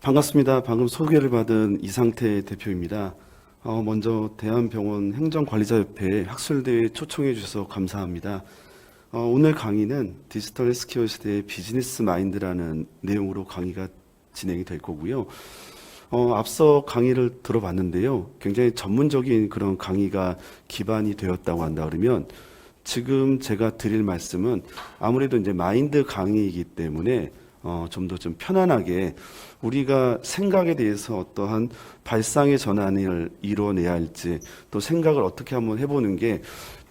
반갑습니다. 방금 소개를 받은 이상태 대표입니다. 먼저 대한병원 행정관리자협회에 학술대회에 초청해 주셔서 감사합니다. 오늘 강의는 디지털 헬스케어 시대의 비즈니스 마인드라는 내용으로 강의가 진행이 될 거고요. 앞서 강의를 들어봤는데요. 굉장히 전문적인 그런 강의가 기반이 되었다고 한다 그러면 지금 제가 드릴 말씀은 아무래도 이제 마인드 강의이기 때문에 좀 더 좀 편안하게 우리가 생각에 대해서 어떠한 발상의 전환을 이뤄내야 할지 또 생각을 어떻게 한번 해보는 게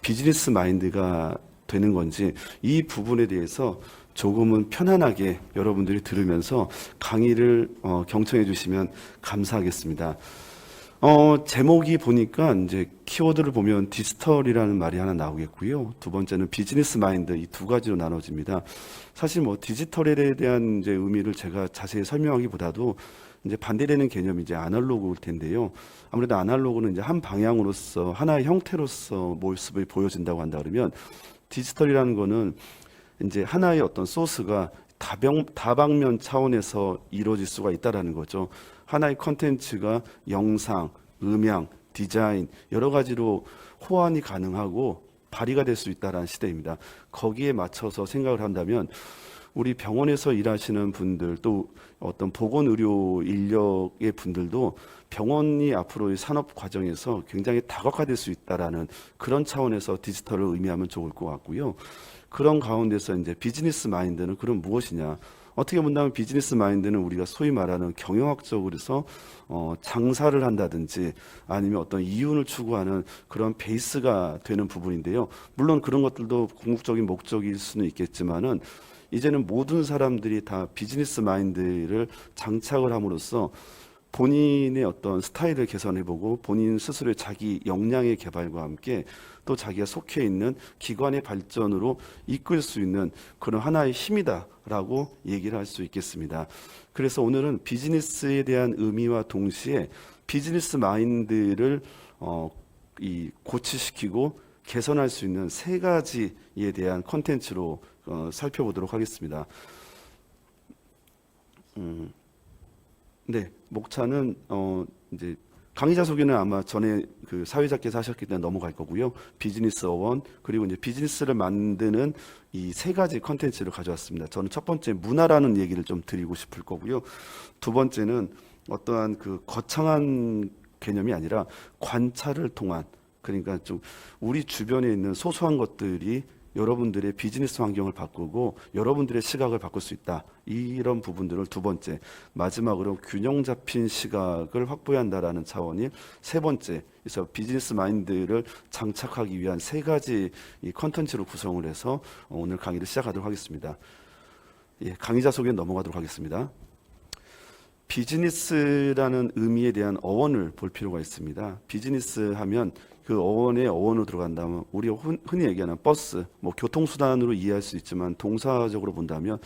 비즈니스 마인드가 되는 건지 이 부분에 대해서 조금은 편안하게 여러분들이 들으면서 강의를 경청해 주시면 감사하겠습니다. 제목이 보니까 이제 키워드를 보면 디지털이라는 말이 하나 나오겠고요. 두 번째는 비즈니스 마인드, 이 두 가지로 나눠집니다. 사실 뭐 디지털에 대한 이제 의미를 제가 자세히 설명하기보다도 이제 반대되는 개념이 이제 아날로그일 텐데요. 아무래도 아날로그는 이제 한 방향으로서 하나의 형태로서 모습을 보여진다고 한다 그러면 디지털이라는 거는 이제 하나의 어떤 소스가 다방면 차원에서 이루어질 수가 있다라는 거죠. 하나의 컨텐츠가 영상, 음향, 디자인 여러 가지로 호환이 가능하고 발휘가 될 수 있다는 시대입니다. 거기에 맞춰서 생각을 한다면 우리 병원에서 일하시는 분들 또 어떤 보건의료 인력의 분들도 병원이 앞으로의 산업 과정에서 굉장히 다각화될 수 있다라는 그런 차원에서 디지털을 의미하면 좋을 것 같고요. 그런 가운데서 이제 비즈니스 마인드는 그럼 무엇이냐? 어떻게 본다면 비즈니스 마인드는 우리가 소위 말하는 경영학적으로서 장사를 한다든지 아니면 어떤 이윤을 추구하는 그런 베이스가 되는 부분인데요. 물론 그런 것들도 궁극적인 목적일 수는 있겠지만은 이제는 모든 사람들이 다 비즈니스 마인드를 장착을 함으로써 본인의 어떤 스타일을 개선해보고 본인 스스로의 자기 역량의 개발과 함께 또 자기가 속해 있는 기관의 발전으로 이끌 수 있는 그런 하나의 힘이다라고 얘기를 할 수 있겠습니다. 그래서 오늘은 비즈니스에 대한 의미와 동시에 비즈니스 마인드를 고치시키고 개선할 수 있는 세 가지에 대한 컨텐츠로 살펴보도록 하겠습니다. 네, 목차는 이제 강의자 소개는 아마 전에 그 사회자께서 하셨기 때문에 넘어갈 거고요. 비즈니스 어원 그리고 이제 비즈니스를 만드는 이 세 가지 컨텐츠를 가져왔습니다. 저는 첫 번째 문화라는 얘기를 좀 드리고 싶을 거고요. 두 번째는 어떠한 그 거창한 개념이 아니라 관찰을 통한 그러니까 좀 우리 주변에 있는 소소한 것들이 여러분들의 비즈니스 환경을 바꾸고 여러분들의 시각을 바꿀 수 있다. 이런 부분들을 두 번째, 마지막으로 균형 잡힌 시각을 확보해야 한다라는 차원이 세 번째, 그래서 비즈니스 마인드를 장착하기 위한 세 가지 이 컨텐츠로 구성을 해서 오늘 강의를 시작하도록 하겠습니다. 예, 강의자 소개 넘어가도록 하겠습니다. 비즈니스라는 의미에 대한 어원을 볼 필요가 있습니다. 비즈니스 하면 그 어원의 어원으로 들어간다면 우리가 흔히 얘기하는 버스, 뭐 교통수단으로 이해할 수 있지만 동사적으로 본다면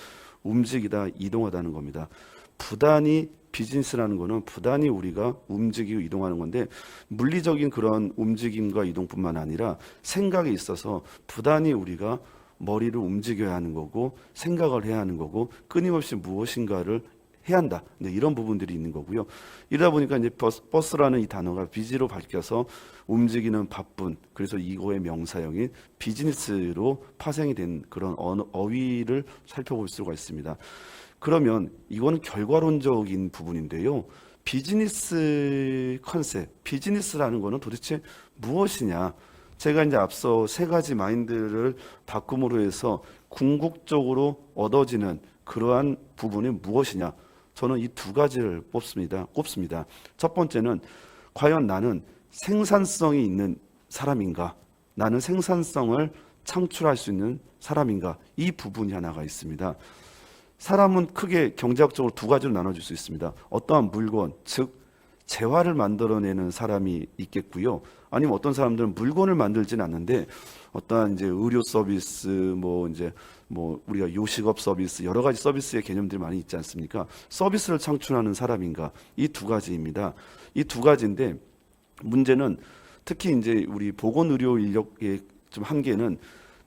움직이다, 이동하다는 겁니다. 부단히 비즈니스라는 거는 부단히 우리가 움직이고 이동하는 건데 물리적인 그런 움직임과 이동뿐만 아니라 생각에 있어서 부단히 우리가 머리를 움직여야 하는 거고 생각을 해야 하는 거고 끊임없이 무엇인가를 해야 한다. 네, 이런 부분들이 있는 거고요. 이러다 보니까 이제 버스라는 이 단어가 비지로 바뀌어서 움직이는 바쁜, 그래서 이거의 명사형인 비즈니스로 파생이 된 그런 어휘를 살펴볼 수가 있습니다. 그러면 이거는 결과론적인 부분인데요. 비즈니스 컨셉, 비즈니스라는 거는 도대체 무엇이냐? 제가 이제 앞서 세 가지 마인드를 바꿈으로 해서 궁극적으로 얻어지는 그러한 부분이 무엇이냐? 저는 이 두 가지를 꼽습니다. 첫 번째는 과연 나는 생산성이 있는 사람인가? 나는 생산성을 창출할 수 있는 사람인가? 이 부분이 하나가 있습니다. 사람은 크게 경제학적으로 두 가지로 나눠질 수 있습니다. 어떠한 물건, 즉 재화를 만들어내는 사람이 있겠고요. 아니면 어떤 사람들은 물건을 만들지는 않는데 어떠한 이제 의료 서비스, 뭐 우리가 요식업 서비스 여러 가지 서비스의 개념들이 많이 있지 않습니까? 서비스를 창출하는 사람인가? 이 두 가지입니다. 이 두 가지인데 문제는 특히 이제 우리 보건의료 인력의 좀 한계는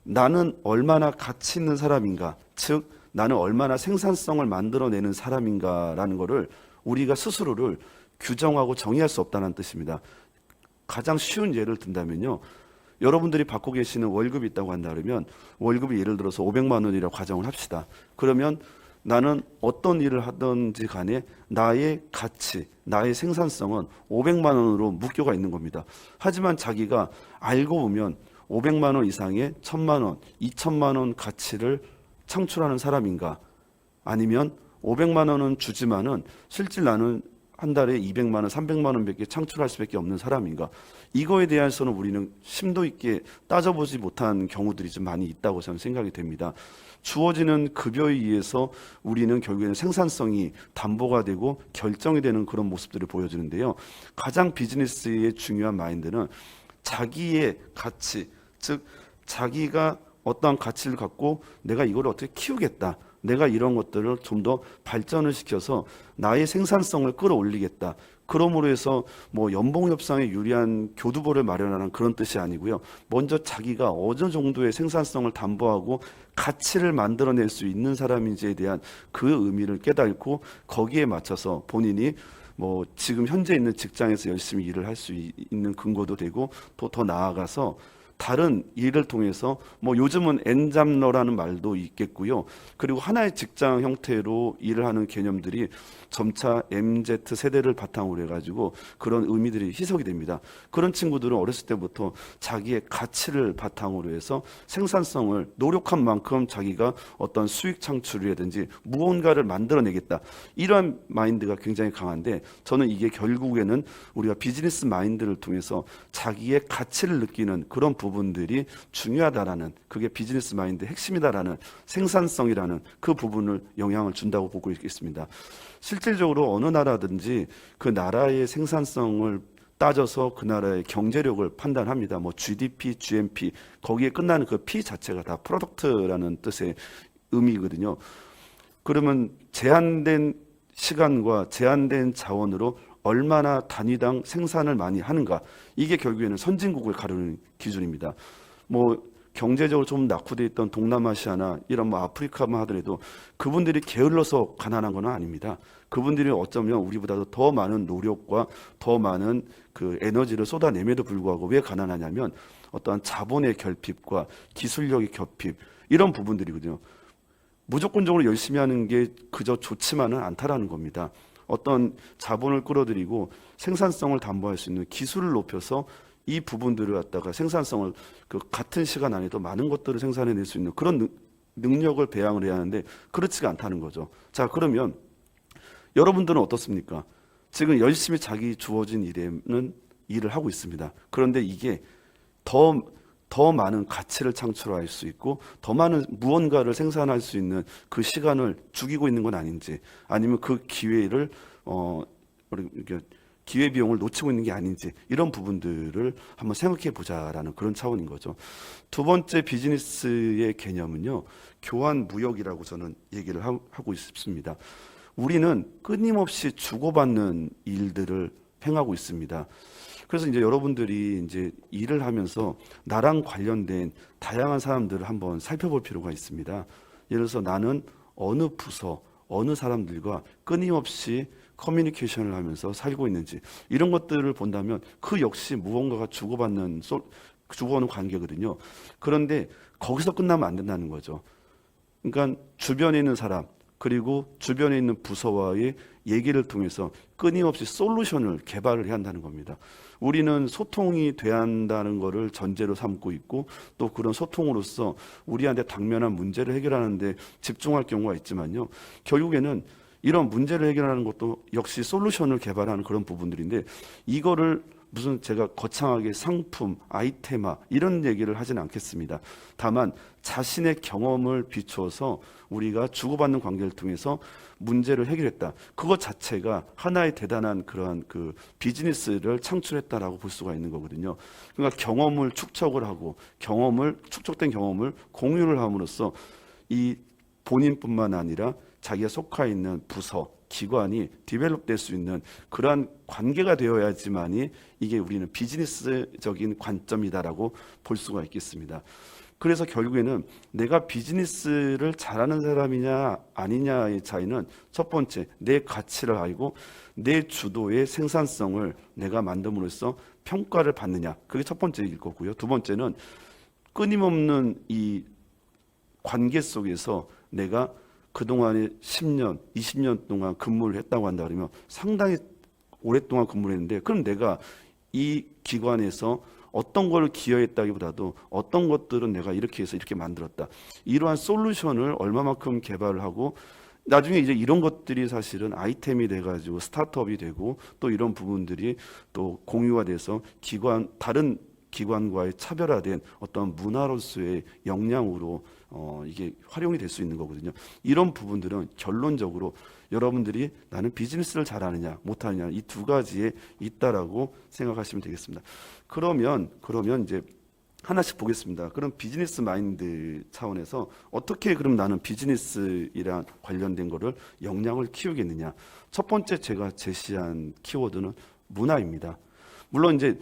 나는 얼마나 가치 있는 사람인가? 즉 나는 얼마나 생산성을 만들어내는 사람인가라는 거를 우리가 스스로를 규정하고 정의할 수 없다는 뜻입니다. 가장 쉬운 예를 든다면요. 여러분들이 받고 계시는 월급이 있다고 한다 그러면 월급이 예를 들어서 500만 원이라고 가정을 합시다. 그러면 나는 어떤 일을 하든지 간에 나의 가치, 나의 생산성은 500만 원으로 묶여가 있는 겁니다. 하지만 자기가 알고 보면 500만 원 이상의 1000만 원, 2000만 원 가치를 창출하는 사람인가? 아니면 500만 원은 주지만은 실제 나는 한 달에 200만 원, 300만 원밖에 창출할 수밖에 없는 사람인가? 이거에 대해서는 우리는 심도 있게 따져보지 못한 경우들이 좀 많이 있다고 저는 생각이 됩니다. 주어지는 급여에 의해서 우리는 결국에는 생산성이 담보가 되고 결정이 되는 그런 모습들을 보여주는데요. 가장 비즈니스의 중요한 마인드는 자기의 가치, 즉 자기가 어떠한 가치를 갖고 내가 이걸 어떻게 키우겠다. 내가 이런 것들을 좀 더 발전을 시켜서 나의 생산성을 끌어올리겠다. 그러므로 해서 뭐 연봉 협상에 유리한 교두보를 마련하는 그런 뜻이 아니고요. 먼저 자기가 어느 정도의 생산성을 담보하고 가치를 만들어낼 수 있는 사람인지에 대한 그 의미를 깨닫고 거기에 맞춰서 본인이 뭐 지금 현재 있는 직장에서 열심히 일을 할 수 있는 근거도 되고 또 더 나아가서 다른 일을 통해서 뭐 요즘은 엔잡러라는 말도 있겠고요. 그리고 하나의 직장 형태로 일을 하는 개념들이 점차 MZ 세대를 바탕으로 해가지고 그런 의미들이 희석이 됩니다. 그런 친구들은 어렸을 때부터 자기의 가치를 바탕으로 해서 생산성을 노력한 만큼 자기가 어떤 수익 창출이라든지 무언가를 만들어내겠다. 이러한 마인드가 굉장히 강한데 저는 이게 결국에는 우리가 비즈니스 마인드를 통해서 자기의 가치를 느끼는 그런 부분들이 중요하다라는, 그게 비즈니스 마인드 핵심이다라는, 생산성이라는 그 부분을 영향을 준다고 보고 있겠습니다. 실질적으로 어느 나라든지 그 나라의 생산성을 따져서 그 나라의 경제력을 판단합니다. 뭐 GDP, GNP 거기에 끝나는 그 P 자체가 다 프로덕트라는 뜻의 의미거든요. 그러면 제한된 시간과 제한된 자원으로 얼마나 단위당 생산을 많이 하는가, 이게 결국에는 선진국을 가르는 기준입니다. 뭐 경제적으로 좀 낙후되어 있던 동남아시아나 이런 뭐 아프리카만 하더라도 그분들이 게을러서 가난한 건 아닙니다. 그분들이 어쩌면 우리보다도 더 많은 노력과 더 많은 그 에너지를 쏟아냄에도 불구하고 왜 가난하냐면 어떠한 자본의 결핍과 기술력의 결핍, 이런 부분들이거든요. 무조건적으로 열심히 하는 게 그저 좋지만은 않다라는 겁니다. 어떤 자본을 끌어들이고 생산성을 담보할 수 있는 기술을 높여서 이 부분들을 갖다가 생산성을 그 같은 시간 안에도 많은 것들을 생산해낼 수 있는 그런 능력을 배양을 해야 하는데 그렇지가 않다는 거죠. 자, 그러면 여러분들은 어떻습니까? 지금 열심히 자기 주어진 일에는 일을 하고 있습니다. 그런데 이게 더 많은 가치를 창출할 수 있고 더 많은 무언가를 생산할 수 있는 그 시간을 죽이고 있는 건 아닌지, 아니면 그 기회를 기회 비용을 놓치고 있는 게 아닌지, 이런 부분들을 한번 생각해 보자라는 그런 차원인 거죠. 두 번째 비즈니스의 개념은요, 교환 무역이라고 저는 얘기를 하고 싶습니다. 우리는 끊임없이 주고받는 일들을 행하고 있습니다. 그래서 이제 여러분들이 이제 일을 하면서 나랑 관련된 다양한 사람들을 한번 살펴볼 필요가 있습니다. 예를 들어서 나는 어느 부서, 어느 사람들과 끊임없이 커뮤니케이션을 하면서 살고 있는지, 이런 것들을 본다면 그 역시 무언가가 주고받는 관계거든요. 그런데 거기서 끝나면 안 된다는 거죠. 그러니까 주변에 있는 사람, 그리고 주변에 있는 부서와의 얘기를 통해서 끊임없이 솔루션을 개발을 해야 한다는 겁니다. 우리는 소통이 돼야 한다는 것을 전제로 삼고 있고 또 그런 소통으로서 우리한테 당면한 문제를 해결하는 데 집중할 경우가 있지만요. 결국에는 이런 문제를 해결하는 것도 역시 솔루션을 개발하는 그런 부분들인데, 이거를 무슨 제가 거창하게 상품, 아이템화 이런 얘기를 하지는 않겠습니다. 다만 자신의 경험을 비추어서 우리가 주고받는 관계를 통해서 문제를 해결했다. 그것 자체가 하나의 대단한 그러한 그 비즈니스를 창출했다라고 볼 수가 있는 거거든요. 그러니까 경험을 축적을 하고 축적된 경험을 공유를 함으로써 이 본인뿐만 아니라 자기가 속해 있는 부서, 기관이 디벨롭 될 수 있는 그러한 관계가 되어야지만이 이게 우리는 비즈니스적인 관점이다라고 볼 수가 있겠습니다. 그래서 결국에는 내가 비즈니스를 잘하는 사람이냐 아니냐의 차이는 첫 번째, 내 가치를 알고 내 주도의 생산성을 내가 만듦으로써 평가를 받느냐. 그게 첫 번째일 거고요. 두 번째는 끊임없는 이 관계 속에서 내가 그동안에 10년, 20년 동안 근무를 했다고 한다 그러면 상당히 오랫동안 근무를 했는데, 그럼 내가 이 기관에서 어떤 걸 기여했다기보다도 어떤 것들은 내가 이렇게 해서 이렇게 만들었다. 이러한 솔루션을 얼마만큼 개발을 하고 나중에 이제 이런 것들이 사실은 아이템이 돼가지고 스타트업이 되고 또 이런 부분들이 또 공유가 돼서 다른 기관과의 차별화된 어떤 문화로서의 역량으로 이게 활용이 될 수 있는 거거든요. 이런 부분들은 결론적으로 여러분들이 나는 비즈니스를 잘하느냐 못하느냐 이 두 가지에 있다라고 생각하시면 되겠습니다. 그러면 이제 하나씩 보겠습니다. 그럼 비즈니스 마인드 차원에서 어떻게 그럼 나는 비즈니스이랑 관련된 거를 역량을 키우겠느냐. 첫 번째 제가 제시한 키워드는 문화입니다. 물론 이제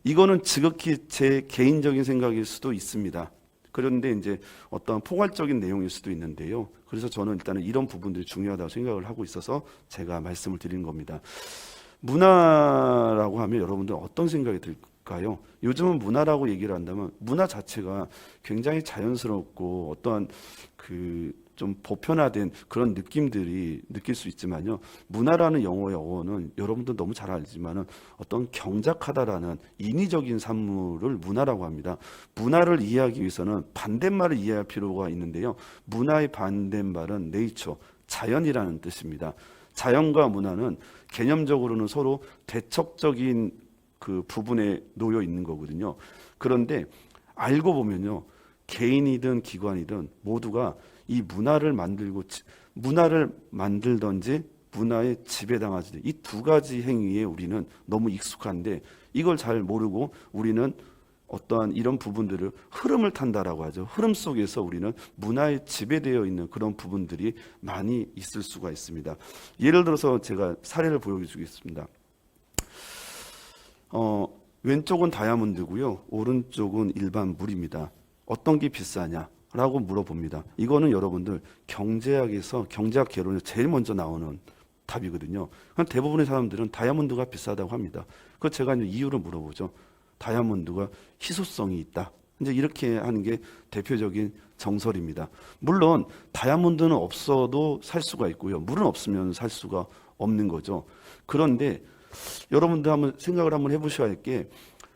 이거는 지극히 제 개인적인 생각일 수도 있습니다. 그런데 이제 어떤 포괄적인 내용일 수도 있는데요. 그래서 저는 일단은 이런 부분들이 중요하다고 생각을 하고 있어서 제가 말씀을 드리는 겁니다. 문화라고 하면 여러분들 어떤 생각이 들까요? 요즘은 문화라고 얘기를 한다면 문화 자체가 굉장히 자연스럽고 어떠한 좀 보편화된 그런 느낌들이 느낄 수 있지만요. 문화라는 영어의 어원은 여러분도 너무 잘 알지만은 어떤 경작하다라는 인위적인 산물을 문화라고 합니다. 문화를 이해하기 위해서는 반대말을 이해할 필요가 있는데요. 문화의 반대말은 네이처, 자연이라는 뜻입니다. 자연과 문화는 개념적으로는 서로 대척적인 그 부분에 놓여 있는 거거든요. 그런데 알고 보면요. 개인이든 기관이든 모두가 이 문화를 만들든지 문화에 지배당하지 이 두 가지 행위에 우리는 너무 익숙한데 이걸 잘 모르고 우리는 어떠한 이런 부분들을 흐름을 탄다라고 하죠. 흐름 속에서 우리는 문화에 지배되어 있는 그런 부분들이 많이 있을 수가 있습니다. 예를 들어서 제가 사례를 보여주겠습니다. 왼쪽은 다이아몬드고요. 오른쪽은 일반 물입니다. 어떤 게 비싸냐? 라고 물어봅니다. 이거는 여러분들 경제학에서 경제학 개론에 제일 먼저 나오는 답이거든요. 대부분의 사람들은 다이아몬드가 비싸다고 합니다. 그 제가 이제 이유를 물어보죠. 다이아몬드가 희소성이 있다. 이제 이렇게 하는 게 대표적인 정설입니다. 물론 다이아몬드는 없어도 살 수가 있고요. 물은 없으면 살 수가 없는 거죠. 그런데 여러분들 한번 생각을 한번 해보셔야 할 게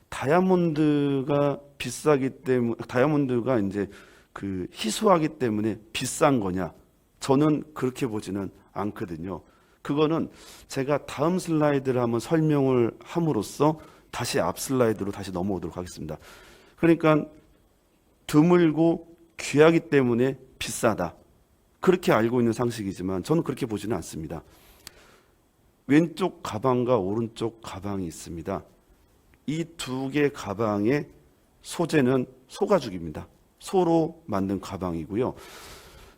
다이아몬드가 비싸기 때문에 다이아몬드가 이제 희소하기 때문에 비싼 거냐? 저는 그렇게 보지는 않거든요. 그거는 제가 다음 슬라이드를 한번 설명을 함으로써 다시 앞 슬라이드로 다시 넘어오도록 하겠습니다. 그러니까 드물고 귀하기 때문에 비싸다. 그렇게 알고 있는 상식이지만 저는 그렇게 보지는 않습니다. 왼쪽 가방과 오른쪽 가방이 있습니다. 이 두 개 가방의 소재는 소가죽입니다. 소로 만든 가방이고요.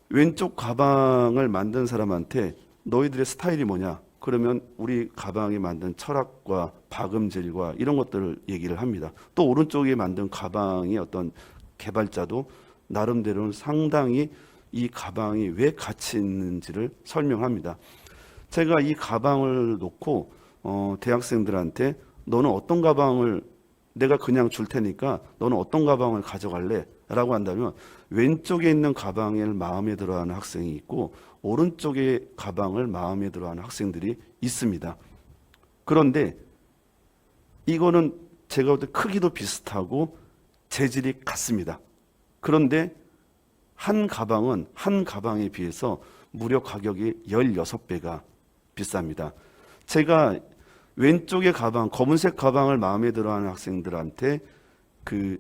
왼쪽 가방을 만든 사람한테 너희들의 스타일이 뭐냐? 그러면 우리 가방에 만든 철학과 박음질과 이런 것들을 얘기를 합니다. 또 오른쪽에 만든 가방의 어떤 개발자도 나름대로는 상당히 이 가방이 왜 가치 있는지를 설명합니다. 제가 이 가방을 놓고 대학생들한테 너는 어떤 가방을 내가 그냥 줄 테니까 너는 어떤 가방을 가져갈래? 라고 한다면 왼쪽에 있는 가방을 마음에 들어하는 학생이 있고 오른쪽에 가방을 마음에 들어하는 학생들이 있습니다. 그런데 이거는 제가 볼 때 크기도 비슷하고 재질이 같습니다. 그런데 한 가방은 한 가방에 비해서 무려 가격이 16배가 비쌉니다. 제가 왼쪽의 가방, 검은색 가방을 마음에 들어하는 학생들한테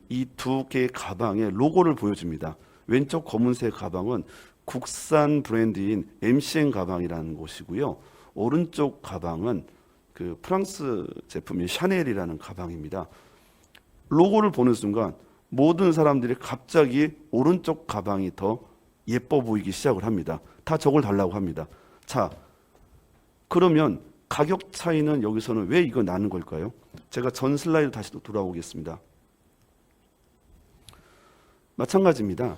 이 두 개의 가방의 로고를 보여줍니다. 왼쪽 검은색 가방은 국산 브랜드인 MCN 가방이라는 곳이고요. 오른쪽 가방은 프랑스 제품인 샤넬이라는 가방입니다. 로고를 보는 순간 모든 사람들이 갑자기 오른쪽 가방이 더 예뻐 보이기 시작을 합니다. 다 저걸 달라고 합니다. 자, 그러면 가격 차이는 여기서는 왜 이거 나는 걸까요? 제가 전 슬라이드 다시 또 돌아오겠습니다. 마찬가지입니다.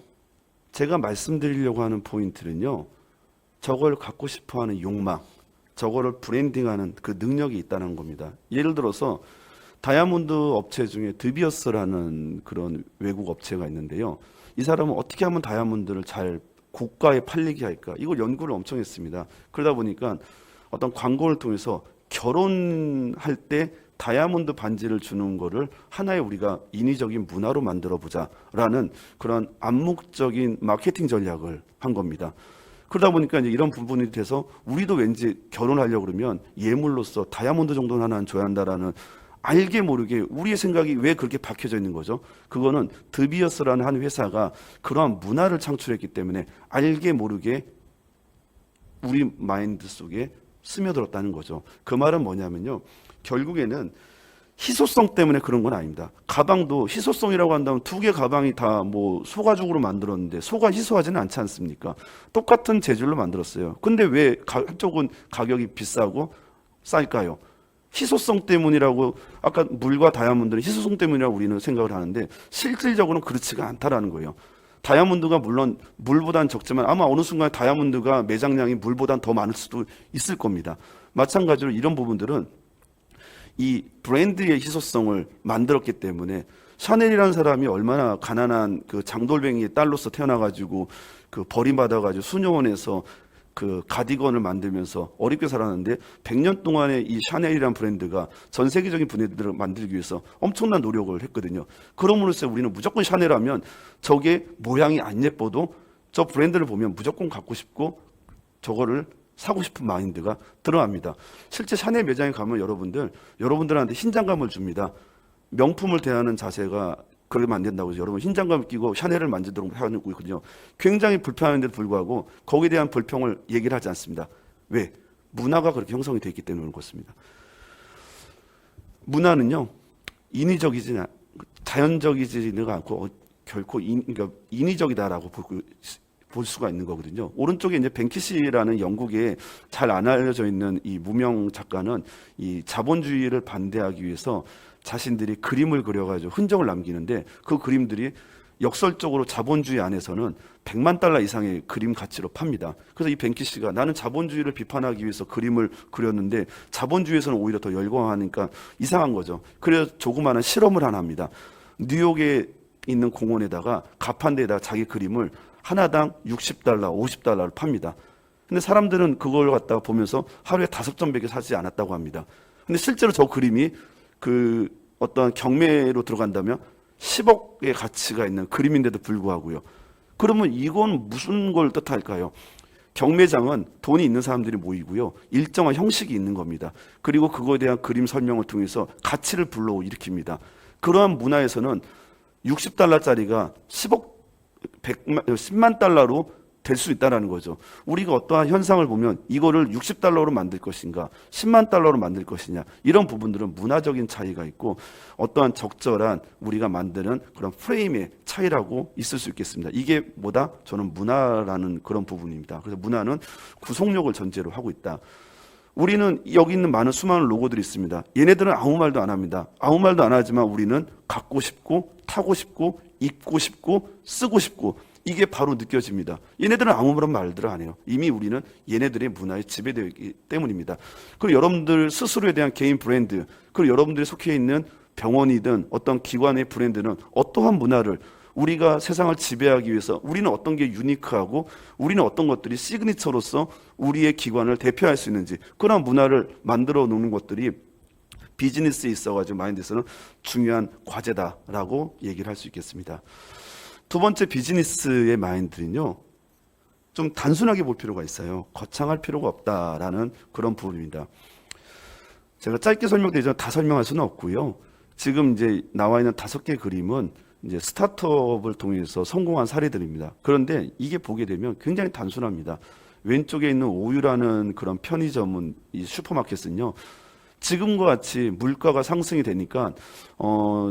제가 말씀드리려고 하는 포인트는요, 저걸 갖고 싶어 하는 욕망, 저거를 브랜딩하는 그 능력이 있다는 겁니다. 예를 들어서 다이아몬드 업체 중에 드비어스라는 그런 외국 업체가 있는데요. 이 사람은 어떻게 하면 다이아몬드를 잘 고가에 팔리게 할까? 이걸 연구를 엄청 했습니다. 그러다 보니까 어떤 광고를 통해서 결혼할 때 다이아몬드 반지를 주는 거를 하나의 우리가 인위적인 문화로 만들어 보자라는 그런 암묵적인 마케팅 전략을 한 겁니다. 그러다 보니까 이제 이런 부분이 돼서 우리도 왠지 결혼하려고 그러면 예물로서 다이아몬드 정도는 하나 줘야 한다라는, 알게 모르게 우리의 생각이 왜 그렇게 박혀져 있는 거죠? 그거는 드비어스라는 한 회사가 그러한 문화를 창출했기 때문에 알게 모르게 우리 마인드 속에 스며들었다는 거죠. 그 말은 뭐냐면요, 결국에는 희소성 때문에 그런 건 아닙니다. 가방도 희소성이라고 한다면 두 개 가방이 다 뭐 소가죽으로 만들었는데 소가 희소하지는 않지 않습니까? 똑같은 재질로 만들었어요. 근데 왜 한쪽은 가격이 비싸고 쌀까요? 희소성 때문이라고, 아까 물과 다이아몬드는 희소성 때문이라고 우리는 생각을 하는데 실질적으로는 그렇지가 않다라는 거예요. 다이아몬드가 물론 물보다는 적지만 아마 어느 순간 다이아몬드가 매장량이 물보다는 더 많을 수도 있을 겁니다. 마찬가지로 이런 부분들은 이 브랜드의 희소성을 만들었기 때문에, 샤넬이라는 사람이 얼마나 가난한 그 장돌뱅이의 딸로서 태어나가지고 그 버림받아가지고 수녀원에서 그 가디건을 만들면서 어렵게 살았는데 100년 동안에 이 샤넬이라는 브랜드가 전 세계적인 브랜드를 만들기 위해서 엄청난 노력을 했거든요. 그럼으로써 우리는 무조건 샤넬하면 저게 모양이 안 예뻐도 저 브랜드를 보면 무조건 갖고 싶고 저거를 사고 싶은 마인드가 들어갑니다. 실제 샤넬 매장에 가면 여러분들한테 흰장감을 줍니다. 명품을 대하는 자세가 그러면 안 된다고 해서 여러분 흰장갑을 끼고 샤넬을 만지도록 하고 있거든요. 굉장히 불편한데도 불구하고 거기에 대한 불평을 얘기를 하지 않습니다. 왜? 문화가 그렇게 형성이 되어 있기 때문에 그렇습니다. 문화는요, 인위적이지 자연적이지가 않고 결코 그러니까 인위적이다라고 볼 수가 있는 거거든요. 오른쪽에 이제 벤키시라는 영국에 잘 안 알려져 있는 이 무명 작가는 이 자본주의를 반대하기 위해서 자신들이 그림을 그려가지고 흔적을 남기는데, 그 그림들이 역설적으로 자본주의 안에서는 100만 달러 이상의 그림 가치로 팝니다. 그래서 이 벤키시가 나는 자본주의를 비판하기 위해서 그림을 그렸는데 자본주의에서는 오히려 더 열광하니까 이상한 거죠. 그래서 조그마한 실험을 하나 합니다. 뉴욕에 있는 공원에다가 가판대에다가 자기 그림을 하나당 60달러, 50달러를 팝니다. 근데 사람들은 그걸 갖다가 보면서 하루에 5점밖에 사지 않았다고 합니다. 근데 실제로 저 그림이 그 어떤 경매로 들어간다면 10억의 가치가 있는 그림인데도 불구하고요. 그러면 이건 무슨 걸 뜻할까요? 경매장은 돈이 있는 사람들이 모이고요, 일정한 형식이 있는 겁니다. 그리고 그거에 대한 그림 설명을 통해서 가치를 불러일으킵니다. 그러한 문화에서는 60달러짜리가 10만 달러로 될 수 있다는 거죠. 우리가 어떠한 현상을 보면 이거를 60달러로 만들 것인가 10만 달러로 만들 것이냐, 이런 부분들은 문화적인 차이가 있고 어떠한 적절한 우리가 만드는 그런 프레임의 차이라고 있을 수 있겠습니다. 이게 뭐다? 저는 문화라는 그런 부분입니다. 그래서 문화는 구속력을 전제로 하고 있다. 우리는 여기 있는 많은 수많은 로고들이 있습니다. 얘네들은 아무 말도 안 합니다. 아무 말도 안 하지만 우리는 갖고 싶고 타고 싶고 입고 싶고 쓰고 싶고, 이게 바로 느껴집니다. 얘네들은 아무런 말들을 안 해요. 이미 우리는 얘네들의 문화에 지배되어 있기 때문입니다. 그리고 여러분들 스스로에 대한 개인 브랜드, 그리고 여러분들이 속해 있는 병원이든 어떤 기관의 브랜드는 어떠한 문화를, 우리가 세상을 지배하기 위해서 우리는 어떤 게 유니크하고 우리는 어떤 것들이 시그니처로서 우리의 기관을 대표할 수 있는지, 그런 문화를 만들어 놓는 것들이 비즈니스에 있어가지고 마인드에서는 중요한 과제다라고 얘기를 할 수 있겠습니다. 두 번째 비즈니스의 마인드는요, 좀 단순하게 볼 필요가 있어요. 거창할 필요가 없다라는 그런 부분입니다. 제가 짧게 설명드리자면 다 설명할 수는 없고요. 지금 이제 나와 있는 5개 그림은 이제 스타트업을 통해서 성공한 사례들입니다. 그런데 이게 보게 되면 굉장히 단순합니다. 왼쪽에 있는 오유라는 그런 편의점은, 이 슈퍼마켓은요, 지금과 같이 물가가 상승이 되니까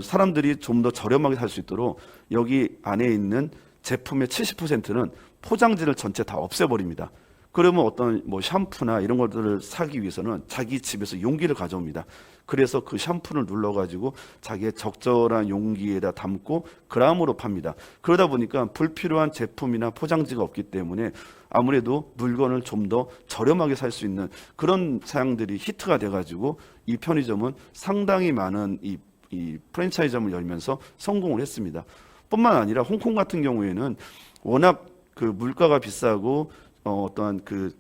사람들이 좀 더 저렴하게 살 수 있도록 여기 안에 있는 제품의 70%는 포장지를 전체 다 없애버립니다. 그러면 어떤 뭐 샴푸나 이런 것들을 사기 위해서는 자기 집에서 용기를 가져옵니다. 그래서 그 샴푸를 눌러가지고 자기의 적절한 용기에다 담고 그람으로 팝니다. 그러다 보니까 불필요한 제품이나 포장지가 없기 때문에 아무래도 물건을 좀 더 저렴하게 살 수 있는 그런 사양들이 히트가 돼가지고 이 편의점은 상당히 많은 이 프랜차이즈점을 열면서 성공을 했습니다. 뿐만 아니라 홍콩 같은 경우에는 워낙 그 물가가 비싸고 어떠한 그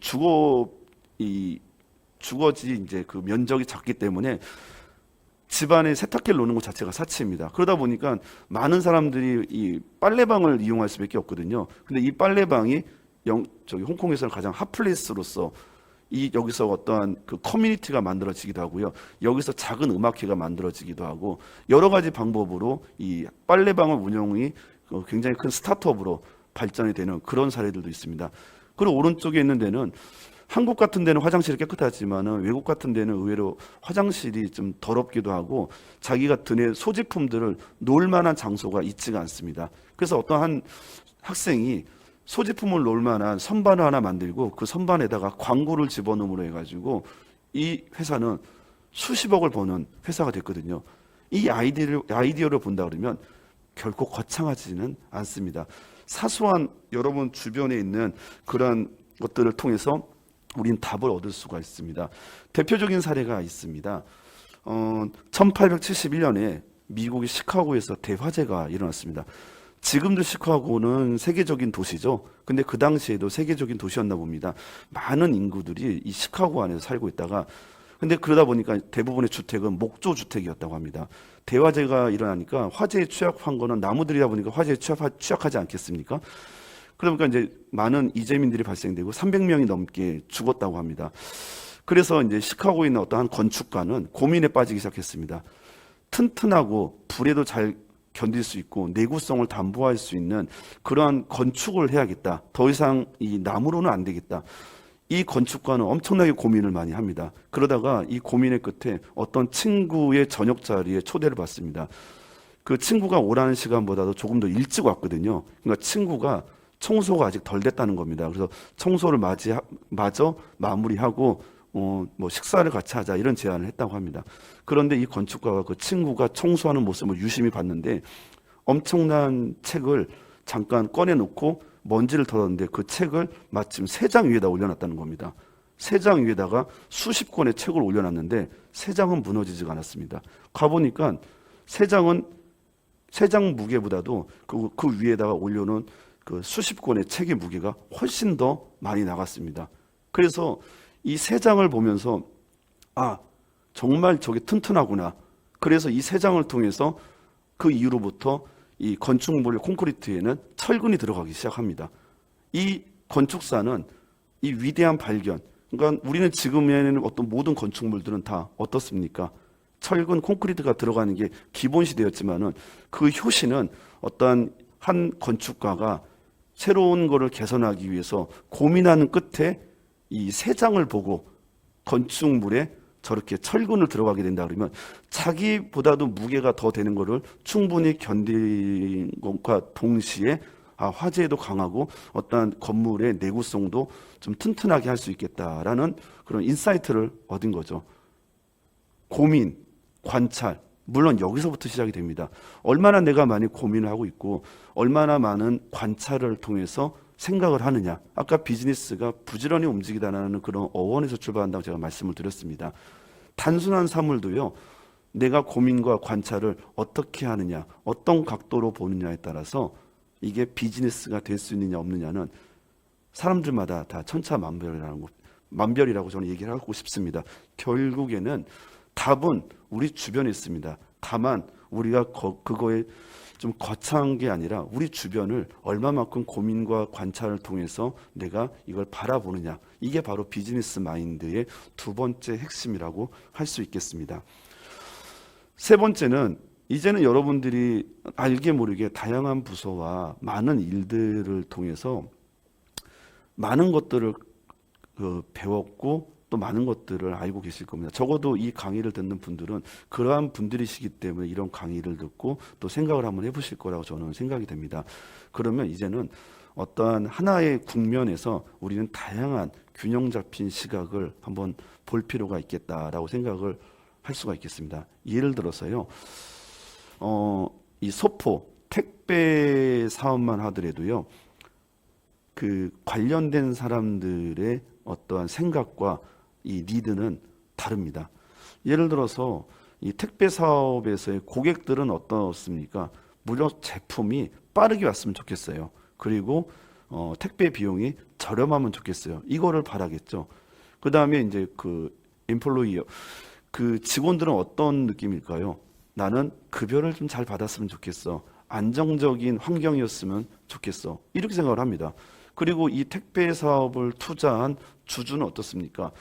주거지 이제 그 면적이 작기 때문에 집안에 세탁기를 놓는 것 자체가 사치입니다. 그러다 보니까 많은 사람들이 이 빨래방을 이용할 수밖에 없거든요. 근데 이 빨래방이 저기 홍콩에서는 가장 핫플레이스로서 여기서 어떠한 그 커뮤니티가 만들어지기도 하고요. 여기서 작은 음악회가 만들어지기도 하고 여러 가지 방법으로 이 빨래방의 운영이 굉장히 큰 스타트업으로 발전이 되는 그런 사례들도 있습니다. 그리고 오른쪽에 있는 데는 한국 같은 데는 화장실이 깨끗하지만은 외국 같은 데는 의외로 화장실이 좀 더럽기도 하고 자기가 드는 소지품들을 놓을 만한 장소가 있지가 않습니다. 그래서 어떤 한 학생이 소지품을 놓을 만한 선반을 하나 만들고 그 선반에다가 광고를 집어넣음으로 해가지고 이 회사는 수십억을 버는 회사가 됐거든요. 이 아이디어를 본다 그러면 결코 거창하지는 않습니다. 사소한 여러분 주변에 있는 그런 것들을 통해서 우린 답을 얻을 수가 있습니다. 대표적인 사례가 있습니다. 1871년에 미국의 시카고에서 대화재가 일어났습니다. 지금도 시카고는 세계적인 도시죠. 근데 그 당시에도 세계적인 도시였나 봅니다. 많은 인구들이 이 시카고 안에서 살고 있다가 근데 그러다 보니까 대부분의 주택은 목조 주택이었다고 합니다. 대화재가 일어나니까 화재에 취약한 거는 나무들이다 보니까 화재에 취약하지 않겠습니까? 그러니까 이제 많은 이재민들이 발생되고 300명이 넘게 죽었다고 합니다. 그래서 이제 시카고에 있는 어떠한 건축가는 고민에 빠지기 시작했습니다. 튼튼하고 불에도 잘 견딜 수 있고 내구성을 담보할 수 있는 그러한 건축을 해야겠다. 더 이상 이 나무로는 안 되겠다. 이 건축가는 엄청나게 고민을 많이 합니다. 그러다가 이 고민의 끝에 어떤 친구의 저녁 자리에 초대를 받습니다. 그 친구가 오라는 시간보다도 조금 더 일찍 왔거든요. 그러니까 친구가 청소가 아직 덜 됐다는 겁니다. 그래서 청소를 마저 마무리하고 뭐 식사를 같이 하자 이런 제안을 했다고 합니다. 그런데 이 건축가가 그 친구가 청소하는 모습을 유심히 봤는데 엄청난 책을 잠깐 꺼내놓고 먼지를 털었는데 그 책을 마침 세 장 위에다 올려놨다는 겁니다. 세 장 위에다가 수십 권의 책을 올려놨는데 세 장은 무너지지가 않았습니다. 가보니까 세 장 무게보다도 그 위에다가 올려놓은 그 수십 권의 책의 무게가 훨씬 더 많이 나갔습니다. 그래서 이 세 장을 보면서 정말 저게 튼튼하구나. 그래서 이 세 장을 통해서 그 이후로부터 이 건축물 콘크리트에는 철근이 들어가기 시작합니다. 이 건축사는 이 위대한 발견, 그러니까 우리는 지금에는 어떤 모든 건축물들은 다 어떻습니까? 철근 콘크리트가 들어가는 게 기본 시대였지만은 그 효시는 어떤 한 건축가가 새로운 거를 개선하기 위해서 고민하는 끝에 이 세 장을 보고 건축물에 저렇게 철근을 들어가게 된다 그러면 자기보다도 무게가 더 되는 거를 충분히 견디는 것과 동시에 화재에도 강하고 어떤 건물의 내구성도 좀 튼튼하게 할 수 있겠다라는 그런 인사이트를 얻은 거죠. 고민, 관찰, 물론 여기서부터 시작이 됩니다. 얼마나 내가 많이 고민을 하고 있고 얼마나 많은 관찰을 통해서 생각을 하느냐. 아까 비즈니스가 부지런히 움직이다라는 그런 어원에서 출발한다고 제가 말씀을 드렸습니다. 단순한 사물도요. 내가 고민과 관찰을 어떻게 하느냐, 어떤 각도로 보느냐에 따라서 이게 비즈니스가 될 수 있느냐 없느냐는 사람들마다 다 천차만별이라고 저는 얘기를 하고 싶습니다. 결국에는 답은 우리 주변에 있습니다. 다만 우리가 그거에 좀 거창한 게 아니라 우리 주변을 얼마만큼 고민과 관찰을 통해서 내가 이걸 바라보느냐. 이게 바로 비즈니스 마인드의 두 번째 핵심이라고 할 수 있겠습니다. 세 번째는 이제는 여러분들이 알게 모르게 다양한 부서와 많은 일들을 통해서 많은 것들을 배웠고 또 많은 것들을 알고 계실 겁니다. 적어도 이 강의를 듣는 분들은 그러한 분들이시기 때문에 이런 강의를 듣고 또 생각을 한번 해보실 거라고 저는 생각이 됩니다. 그러면 이제는 어떠한 하나의 국면에서 우리는 다양한 균형 잡힌 시각을 한번 볼 필요가 있겠다라고 생각을 할 수가 있겠습니다. 예를 들어서요, 이 소포 택배 사업만 하더라도요, 그 관련된 사람들의 어떠한 생각과 이 니드는 다릅니다. 예를 들어서 이 택배 사업에서의 고객들은 어떻습니까? 무려 제품이 빠르게 왔으면 좋겠어요. 그리고 택배 비용이 저렴하면 좋겠어요. 이거를 바라겠죠. 그 다음에 이제 그 인플로이어, 그 직원들은 어떤 느낌일까요? 나는 급여를 좀 잘 받았으면 좋겠어. 안정적인 환경이었으면 좋겠어. 이렇게 생각을 합니다. 그리고 이 택배 사업을 투자한 주주는 어떻습니까?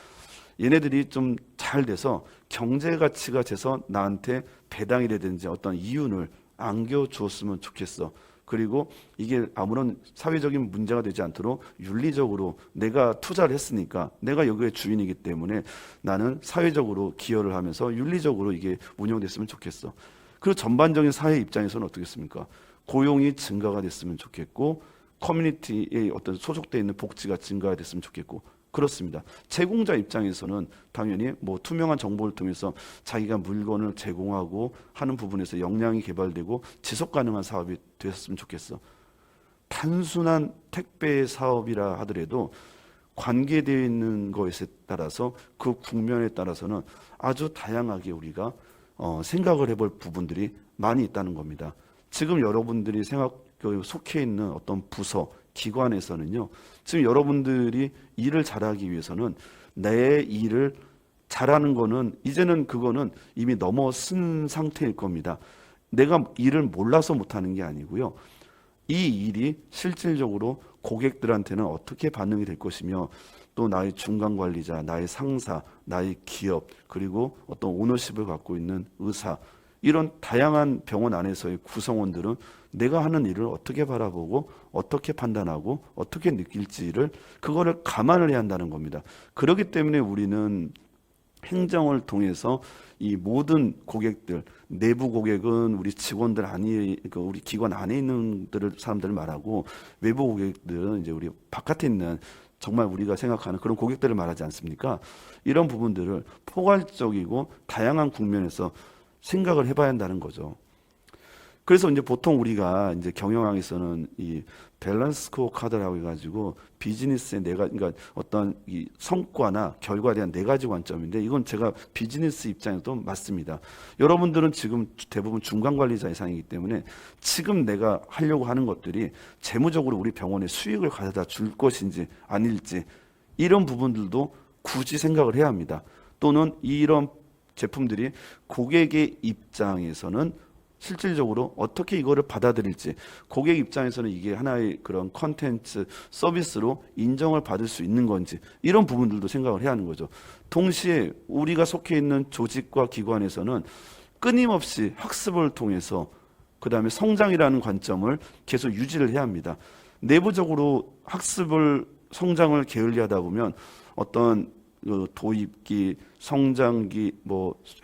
얘네들이 좀 잘 돼서 경제 가치가 돼서 나한테 배당이라든지 어떤 이윤을 안겨주었으면 좋겠어. 그리고 이게 아무런 사회적인 문제가 되지 않도록 윤리적으로 내가 투자를 했으니까 내가 여기에 주인이기 때문에 나는 사회적으로 기여를 하면서 윤리적으로 이게 운영됐으면 좋겠어. 그리고 전반적인 사회 입장에서는 어떻겠습니까? 고용이 증가가 됐으면 좋겠고 커뮤니티에 어떤 소속되어 있는 복지가 증가가 됐으면 좋겠고 그렇습니다. 제공자 입장에서는 당연히 뭐 투명한 정보를 통해서 자기가 물건을 제공하고 하는 부분에서 역량이 개발되고 지속 가능한 사업이 되었으면 좋겠어. 단순한 택배 사업이라 하더라도 관계되어 있는 것에 따라서 그 국면에 따라서는 아주 다양하게 우리가 생각을 해볼 부분들이 많이 있다는 겁니다. 지금 여러분들이 속해 있는 어떤 부서, 기관에서는요, 지금 여러분들이 일을 잘하기 위해서는 내 일을 잘하는 거는 이제는 그거는 이미 넘어선 상태일 겁니다. 내가 일을 몰라서 못하는 게 아니고요. 이 일이 실질적으로 고객들한테는 어떻게 반응이 될 것이며 또 나의 중간 관리자, 나의 상사, 나의 기업, 그리고 어떤 오너십을 갖고 있는 의사, 이런 다양한 병원 안에서의 구성원들은 내가 하는 일을 어떻게 바라보고 어떻게 판단하고 어떻게 느낄지를 그거를 감안을 해야 한다는 겁니다. 그렇기 때문에 우리는 행정을 통해서 이 모든 고객들, 내부 고객은 우리 직원들 우리 기관 안에 있는 사람들을 말하고 외부 고객들은 이제 우리 바깥에 있는 정말 우리가 생각하는 그런 고객들을 말하지 않습니까? 이런 부분들을 포괄적이고 다양한 국면에서 생각을 해봐야 한다는 거죠. 그래서 이제 보통 우리가 이제 경영학에서는 이 밸런스 스코어 카드라고 해가지고 비즈니스의 그러니까 어떤 이 성과나 결과에 대한 4가지 관점인데 이건 제가 비즈니스 입장에서도 맞습니다. 여러분들은 지금 대부분 중간 관리자 이상이기 때문에 지금 내가 하려고 하는 것들이 재무적으로 우리 병원에 수익을 가져다 줄 것인지 아닐지 이런 부분들도 굳이 생각을 해야 합니다. 또는 이런 제품들이 고객의 입장에서는 실질적으로 어떻게 이거를 받아들일지, 고객 입장에서는 이게 하나의 그런 컨텐츠 서비스로 인정을 받을 수 있는 건지 이런 부분들도 생각을 해야 하는 거죠. 동시에 우리가 속해 있는 조직과 기관에서는 끊임없이 학습을 통해서 그 다음에 성장이라는 관점을 계속 유지를 해야 합니다. 내부적으로 성장을 게을리하다 보면 어떤 도입기, 성장기,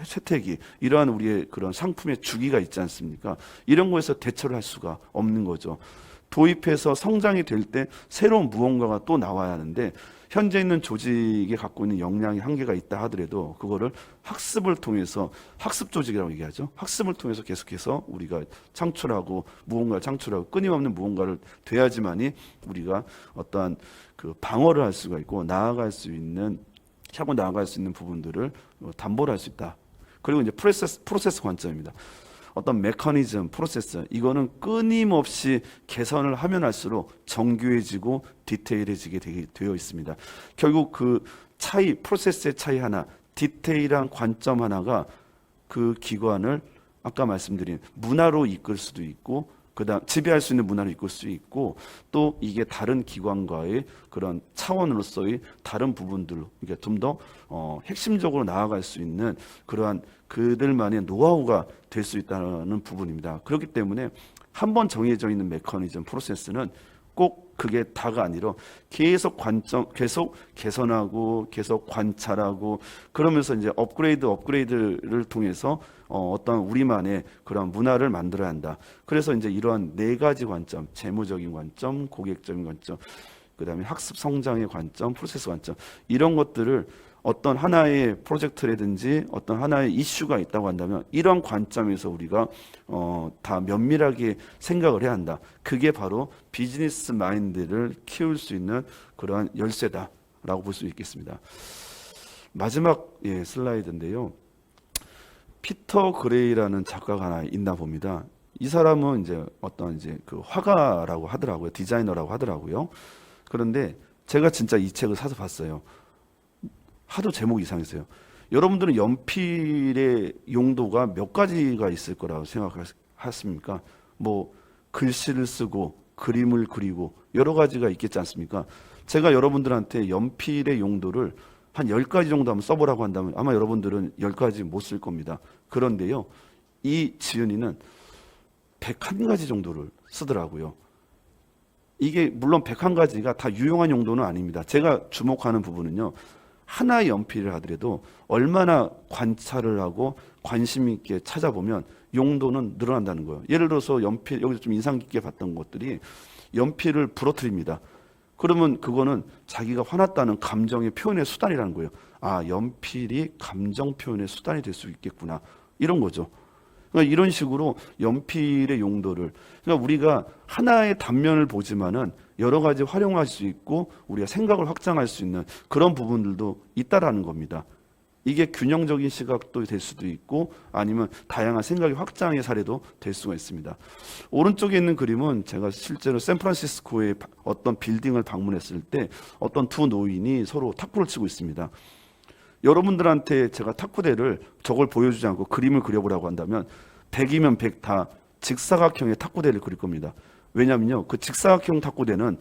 쇠퇴기 이러한 우리의 그런 상품의 주기가 있지 않습니까? 이런 거에서 대처를 할 수가 없는 거죠. 도입해서 성장이 될 때 새로운 무언가가 또 나와야 하는데 현재 있는 조직이 갖고 있는 역량이 한계가 있다 하더라도 그거를 학습을 통해서 학습 조직이라고 얘기하죠. 학습을 통해서 계속해서 우리가 창출하고 무언가를 창출하고 끊임없는 무언가를 돼야지만이 우리가 어떠한 그 방어를 할 수가 있고 차고 나아갈 수 있는 부분들을 담보를 할 수 있다. 그리고 이제 프로세스 관점입니다. 어떤 메커니즘, 프로세스 이거는 끊임없이 개선을 하면 할수록 정교해지고 디테일해지게 되어 있습니다. 결국 그 프로세스의 차이 하나, 디테일한 관점 하나가 그 기관을 아까 말씀드린 문화로 이끌 수도 있고 그다음 지배할 수 있는 문화를 이끌 수 있고 또 이게 다른 기관과의 그런 차원으로서의 다른 부분들로 이게 좀 더 핵심적으로 나아갈 수 있는 그러한 그들만의 노하우가 될 수 있다는 부분입니다. 그렇기 때문에 한번 정해져 있는 메커니즘 프로세스는 꼭 그게 다가 아니라 계속 계속 개선하고 계속 관찰하고 그러면서 이제 업그레이드를 통해서 어떤 우리만의 그런 문화를 만들어야 한다. 그래서 이제 이러한 네 가지 관점, 재무적인 관점, 고객적인 관점, 그다음에 학습 성장의 관점, 프로세스 관점, 이런 것들을 어떤 하나의 프로젝트라든지 어떤 하나의 이슈가 있다고 한다면 이런 관점에서 우리가 다 면밀하게 생각을 해야 한다. 그게 바로 비즈니스 마인드를 키울 수 있는 그러한 열쇠다라고 볼 수 있겠습니다. 마지막 슬라이드인데요. 피터 그레이라는 작가가 하나 있나 봅니다. 이 사람은 이제 어떤 이제 그 화가라고 하더라고요. 디자이너라고 하더라고요. 그런데 제가 진짜 이 책을 사서 봤어요. 하도 제목이 이상했어요. 여러분들은 연필의 용도가 몇 가지가 있을 거라고 생각하십니까? 뭐 글씨를 쓰고 그림을 그리고 여러 가지가 있겠지 않습니까? 제가 여러분들한테 연필의 용도를 한 10가지 정도 한번 써보라고 한다면 아마 여러분들은 10가지 못 쓸 겁니다. 그런데요, 이 지은이는 101가지 정도를 쓰더라고요. 이게 물론 101가지가 다 유용한 용도는 아닙니다. 제가 주목하는 부분은요, 하나의 연필을 하더라도 얼마나 관찰을 하고 관심 있게 찾아보면 용도는 늘어난다는 거예요. 예를 들어서 연필, 여기서 좀 인상 깊게 봤던 것들이 연필을 부러뜨립니다. 그러면 그거는 자기가 화났다는 감정의 표현의 수단이라는 거예요. 아, 연필이 감정 표현의 수단이 될 수 있겠구나. 이런 거죠. 그러니까 이런 식으로 연필의 용도를, 그러니까 우리가 하나의 단면을 보지만은 여러 가지 활용할 수 있고 우리가 생각을 확장할 수 있는 그런 부분들도 있다라는 겁니다. 이게 균형적인 시각도 될 수도 있고 아니면 다양한 생각의 확장의 사례도 될 수가 있습니다. 오른쪽에 있는 그림은 제가 실제로 샌프란시스코의 어떤 빌딩을 방문했을 때 어떤 두 노인이 서로 탁구를 치고 있습니다. 여러분들한테 제가 탁구대를 저걸 보여주지 않고 그림을 그려보라고 한다면 100이면 100 다 직사각형의 탁구대를 그릴 겁니다. 왜냐면요, 그 직사각형 탁구대는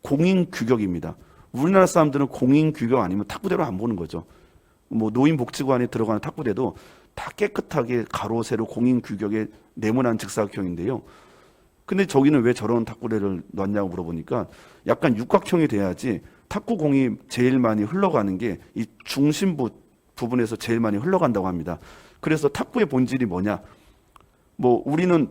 공인 규격입니다. 우리나라 사람들은 공인 규격 아니면 탁구대로 안 보는 거죠. 뭐 노인복지관에 들어가는 탁구대도 다 깨끗하게 가로 세로 공인 규격의 네모난 직사각형인데요. 근데 저기는 왜 저런 탁구대를 놨냐고 물어보니까 약간 육각형이 돼야지 탁구공이 제일 많이 흘러가는 게 이 중심부 부분에서 제일 많이 흘러간다고 합니다. 그래서 탁구의 본질이 뭐냐? 뭐 우리는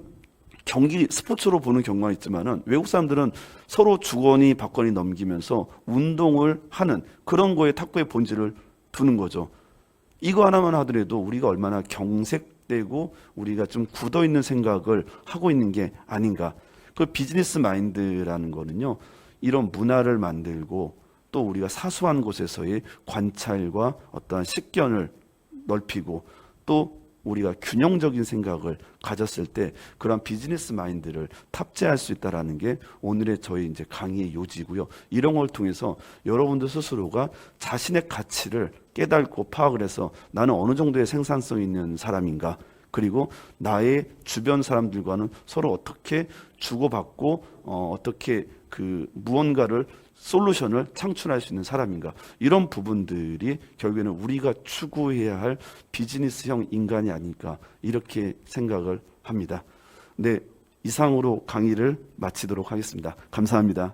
경기 스포츠로 보는 경우가 있지만은 외국 사람들은 서로 주거니 받거니 넘기면서 운동을 하는 그런 거에 탁구의 본질을 두는 거죠. 이거 하나만 하더라도 우리가 얼마나 경색되고 우리가 좀 굳어 있는 생각을 하고 있는 게 아닌가. 그 비즈니스 마인드라는 거는요, 이런 문화를 만들고 또 우리가 사소한 곳에서의 관찰과 어떠한 식견을 넓히고 또 우리가 균형적인 생각을 가졌을 때 그런 비즈니스 마인드를 탑재할 수 있다라는 게 오늘의 저희 이제 강의의 요지고요. 이런 걸 통해서 여러분들 스스로가 자신의 가치를 깨닫고 파악을 해서 나는 어느 정도의 생산성 있는 사람인가, 그리고 나의 주변 사람들과는 서로 어떻게 주고받고 어떻게 그 무언가를 솔루션을 창출할 수 있는 사람인가, 이런 부분들이 결국에는 우리가 추구해야 할 비즈니스형 인간이 아닐까 이렇게 생각을 합니다. 네, 이상으로 강의를 마치도록 하겠습니다. 감사합니다.